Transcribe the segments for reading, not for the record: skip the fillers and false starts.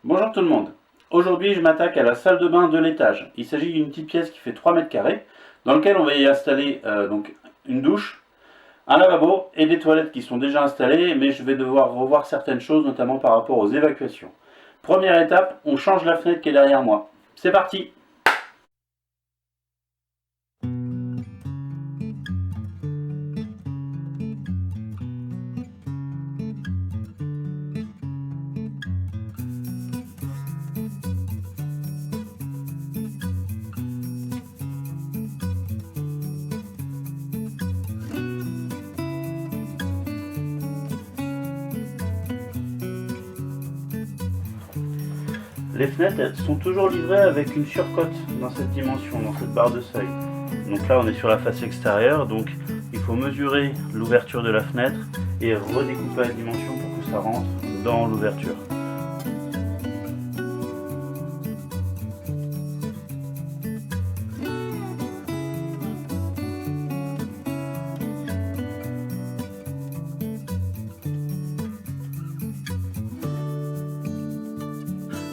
Bonjour tout le monde. Aujourd'hui, je m'attaque à la salle de bain de l'étage. Il s'agit d'une petite pièce qui fait 3 mètres carrés, dans laquelle on va y installer donc une douche, un lavabo et des toilettes qui sont déjà installées, mais je vais devoir revoir certaines choses, notamment par rapport aux évacuations. Première étape, on change la fenêtre qui est derrière moi. C'est parti! Les fenêtres elles sont toujours livrées avec une surcote dans cette dimension, dans cette barre de seuil. Donc là on est sur la face extérieure, donc il faut mesurer l'ouverture de la fenêtre et redécouper la dimension pour que ça rentre dans l'ouverture.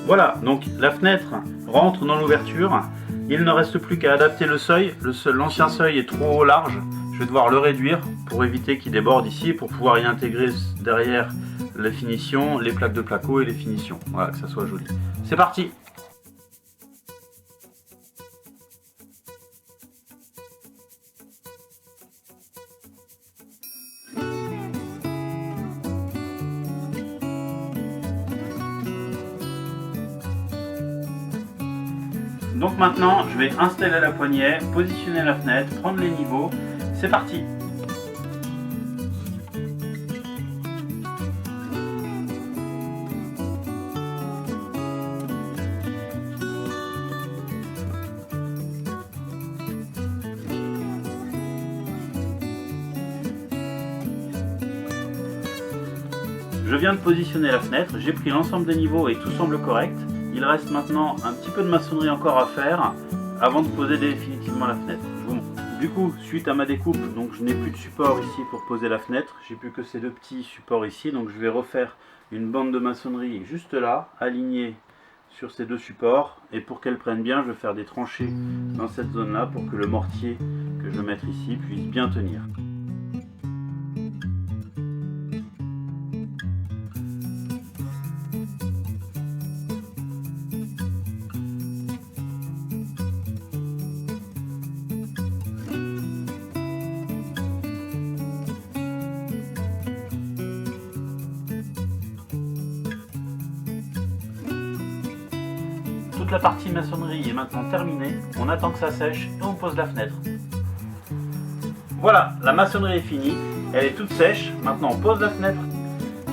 Voilà, donc la fenêtre rentre dans l'ouverture. Il ne reste plus qu'à adapter le seuil. L'ancien seuil est trop large. Je vais devoir le réduire pour éviter qu'il déborde ici, pour pouvoir y intégrer derrière les finitions, les plaques de placo et les finitions. Voilà, que ça soit joli. C'est parti! Donc maintenant, je vais installer la poignée, positionner la fenêtre, prendre les niveaux. C'est parti! Je viens de positionner la fenêtre, j'ai pris l'ensemble des niveaux et tout semble correct. Il reste maintenant un petit peu de maçonnerie encore à faire avant de poser définitivement la fenêtre. Du coup, suite à ma découpe, donc je n'ai plus de support ici pour poser la fenêtre. J'ai plus que ces deux petits supports ici, donc je vais refaire une bande de maçonnerie juste là, alignée sur ces deux supports. Et pour qu'elle prenne bien, je vais faire des tranchées dans cette zone-là pour que le mortier que je vais mettre ici puisse bien tenir. Toute la partie maçonnerie est maintenant terminée, on attend que ça sèche et on pose la fenêtre. Voilà, la maçonnerie est finie, elle est toute sèche, maintenant on pose la fenêtre.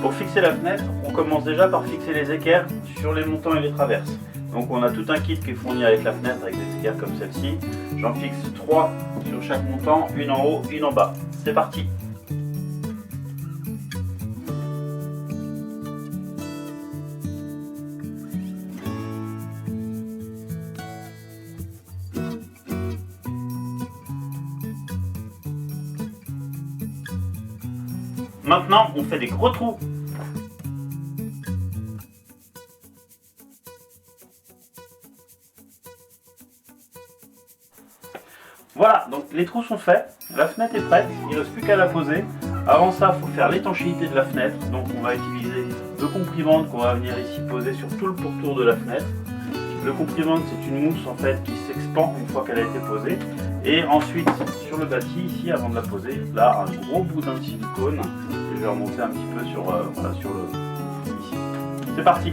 Pour fixer la fenêtre, on commence déjà par fixer les équerres sur les montants et les traverses. Donc on a tout un kit qui est fourni avec la fenêtre, avec des équerres comme celle-ci. J'en fixe 3 sur chaque montant, une en haut, une en bas. C'est parti! Maintenant, on fait des gros trous. Voilà, donc les trous sont faits, la fenêtre est prête, il ne reste plus qu'à la poser. Avant ça, il faut faire l'étanchéité de la fenêtre, donc on va utiliser le comprimante qu'on va venir ici poser sur tout le pourtour de la fenêtre. Le comprimante, c'est une mousse en fait qui s'expand une fois qu'elle a été posée. Et ensuite, sur le bâti, ici, avant de la poser, là, un gros boudin de silicone que je vais remonter un petit peu sur, voilà, sur le... ici. C'est parti!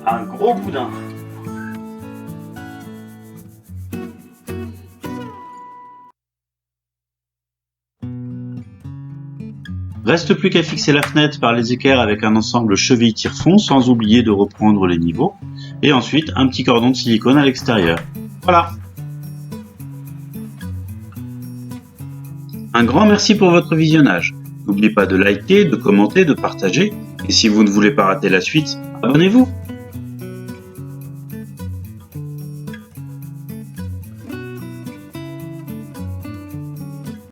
Un gros boudin. Reste plus qu'à fixer la fenêtre par les équerres avec un ensemble cheville tire-fond, sans oublier de reprendre les niveaux. Et ensuite, un petit cordon de silicone à l'extérieur. Voilà! Un grand merci pour votre visionnage. N'oubliez pas de liker, de commenter, de partager Et si vous ne voulez pas rater la suite, abonnez-vous.